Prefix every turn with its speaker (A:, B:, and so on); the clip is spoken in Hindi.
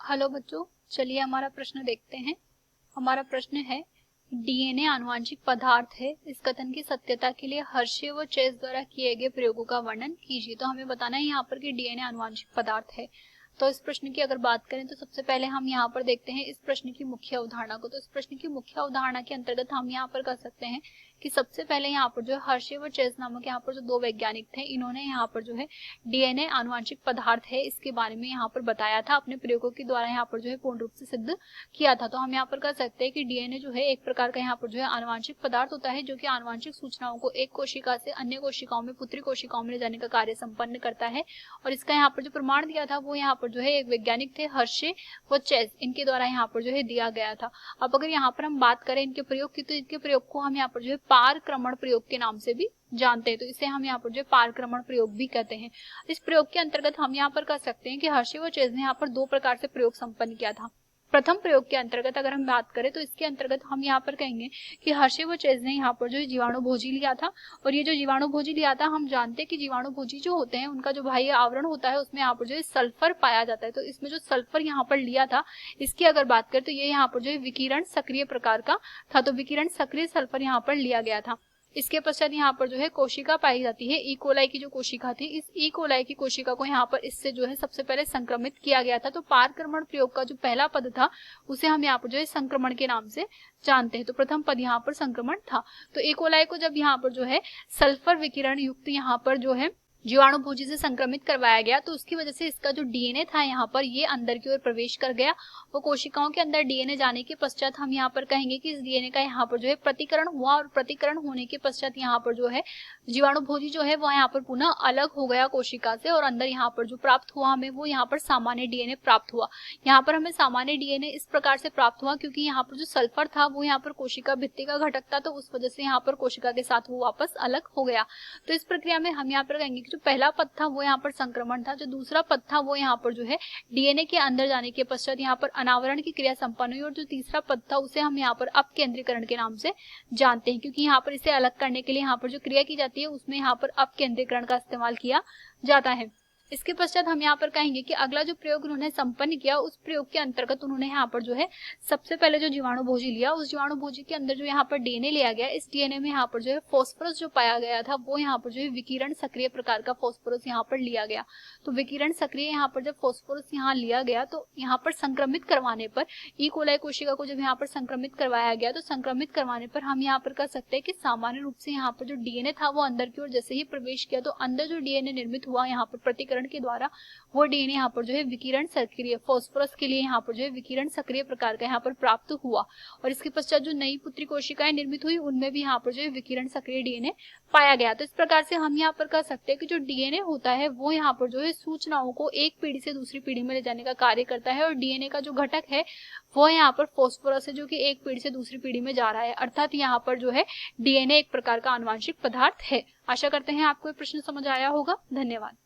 A: हेलो बच्चों, चलिए हमारा प्रश्न देखते हैं। हमारा प्रश्न है, डीएनए आनुवांशिक पदार्थ है, इस कथन की सत्यता के लिए हर्शे व चेस द्वारा किए गए प्रयोगों का वर्णन कीजिए। तो हमें बताना है यहाँ पर कि डीएनए आनुवांशिक पदार्थ है। तो इस प्रश्न की अगर बात करें तो सबसे पहले हम यहाँ पर देखते हैं इस प्रश्न की मुख्य अवधारणा को। तो इस प्रश्न की मुख्य अवधारणा के अंतर्गत हम यहाँ पर कर सकते हैं कि सबसे पहले यहाँ पर जो है हर्शे व चेस नामक यहाँ पर जो दो वैज्ञानिक थे, इन्होंने यहाँ पर जो है डीएनए आनुवांशिक पदार्थ है इसके बारे में यहाँ पर बताया था, अपने प्रयोगों के द्वारा यहाँ पर जो है पूर्ण रूप से सिद्ध किया था। तो हम यहाँ पर कर सकते हैं कि डीएनए जो है एक प्रकार का यहाँ पर जो है आनुवांशिक पदार्थ होता है, जो कि आनुवांशिक सूचनाओं को एक कोशिका से अन्य कोशिकाओं में, पुत्री कोशिकाओं में ले जाने का कार्य संपन्न करता है। और इसका यहाँ पर जो प्रमाण दिया था वो यहाँ पर जो है एक वैज्ञानिक थे, हर्शे व चेस, इनके द्वारा यहाँ पर जो है दिया गया था। अब अगर यहाँ पर हम बात करें इनके प्रयोग की, तो इनके प्रयोग को हम यहाँ पर जो है पारक्रमण प्रयोग के नाम से भी जानते हैं। तो इसे हम यहाँ पर जो है पारक्रमण प्रयोग भी कहते हैं। इस प्रयोग के अंतर्गत हम यहाँ पर कर सकते हैं कि हर्शे व चेस ने यहाँ पर दो प्रकार से प्रयोग संपन्न किया था। प्रथम प्रयोग के अंतर्गत अगर हम बात करें तो इसके अंतर्गत हम यहाँ पर कहेंगे कि हर्शे व चेस ने यहाँ पर जो है जीवाणुभोजी लिया था। और ये जो जीवाणुभोजी लिया था, हम जानते हैं कि जीवाणुभोजी जो होते हैं उनका जो बाह्य आवरण होता है उसमें यहाँ पर जो है सल्फर पाया जाता है। तो इसमें जो सल्फर यहाँ पर लिया था, इसकी अगर बात करें तो ये यहाँ पर जो है विकिरण सक्रिय प्रकार का था। तो विकिरण सक्रिय सल्फर यहाँ पर लिया गया था। इसके पश्चात यहाँ पर जो है कोशिका पाई जाती है, इकोलाई की जो कोशिका थी, इस इकोलाई की कोशिका को यहाँ पर इससे जो है सबसे पहले संक्रमित किया गया था। तो पारक्रमण प्रयोग का जो पहला पद था उसे हम यहाँ पर जो है संक्रमण के नाम से जानते हैं। तो प्रथम पद यहाँ पर संक्रमण था। तो इकोलाई को जब यहाँ पर जो है सल्फर विकिरण युक्त यहाँ पर जो है जीवाणुभोजी से संक्रमित करवाया गया, तो उसकी वजह से इसका जो डीएनए था यहाँ पर ये अंदर की ओर प्रवेश कर गया। वो कोशिकाओं के अंदर डीएनए जाने के पश्चात हम यहाँ पर कहेंगे कि इस डीएनए का यहाँ पर जो है प्रतिकरण हुआ, और प्रतिकरण होने के पश्चात यहाँ पर जो है जीवाणुभोजी जो है वह यहाँ पर पुनः अलग हो गया कोशिका से, और अंदर यहाँ पर जो प्राप्त हुआ हमें वो यहाँ पर सामान्य डीएनए प्राप्त हुआ। यहाँ पर हमें सामान्य डीएनए इस प्रकार से प्राप्त हुआ क्योंकि यहाँ पर जो सल्फर था वो यहाँ पर कोशिका भित्ति का घटक था, तो उस वजह से यहाँ पर कोशिका के साथ वो वापस अलग हो गया। तो इस प्रक्रिया में हम यहाँ पर कहेंगे कि जो पहला पद था वो यहाँ पर संक्रमण था, जो दूसरा पद था वो यहाँ पर जो है डीएनए के अंदर जाने के पश्चात यहाँ पर अनावरण की क्रिया संपन्न हुई, और जो तीसरा पद था उसे हम यहाँ पर अपकेंद्रीकरण के नाम से जानते हैं, क्योंकि यहाँ पर इसे अलग करने के लिए यहाँ पर जो क्रिया की जाती है उसमें यहाँ पर अपकेंद्रीकरण का इस्तेमाल किया जाता है। इसके पश्चात हम यहाँ पर कहेंगे कि अगला जो प्रयोग उन्होंने संपन्न किया, उस प्रयोग के अंतर्गत उन्होंने यहाँ पर जो है सबसे पहले जो जीवाणुभोजी लिया, उस जीवाणुभोजी के अंदर जो यहाँ पर डीएनए लिया गया, इस डीएनए में यहाँ पर जो है फास्फोरस जो पाया गया था वो यहाँ पर जो है विकिरण सक्रिय प्रकार का फास्फोरस यहाँ पर लिया गया। तो विकिरण सक्रिय यहाँ पर जब फास्फोरस यहाँ लिया गया, तो यहाँ पर संक्रमित करवाने पर इकोलाई कोशिका को जब यहाँ पर संक्रमित करवाया गया, तो संक्रमित करवाने पर हम यहाँ पर कर सकते हैं कि सामान्य रूप से यहाँ पर जो डीएनए था वो अंदर की ओर जैसे ही प्रवेश किया, तो अंदर जो डीएनए निर्मित हुआ यहाँ पर प्रतिकरण के द्वारा, वो डीएनए यहाँ पर जो है विकिरण सक्रिय फास्फोरस के लिए यहाँ पर जो है विकिरण सक्रिय प्रकार का यहाँ पर प्राप्त हुआ। और इसके पश्चात जो नई पुत्री कोशिकाएं निर्मित हुई उनमें भी यहाँ पर जो है विकिरण सक्रिय डीएनए पाया गया। तो इस प्रकार से हम यहाँ पर कह सकते हैं कि जो डीएनए होता है वो यहाँ पर जो है सूचनाओं को एक पीढ़ी से दूसरी पीढ़ी में ले जाने का कार्य करता है, और डीएनए का जो घटक है वो यहाँ पर फास्फोरस है, जो कि एक पीढ़ी से दूसरी पीढ़ी में जा रहा है। अर्थात यहाँ पर जो है डीएनए एक प्रकार का आनुवांशिक पदार्थ है। आशा करते हैं आपको ये प्रश्न समझ आया होगा। धन्यवाद।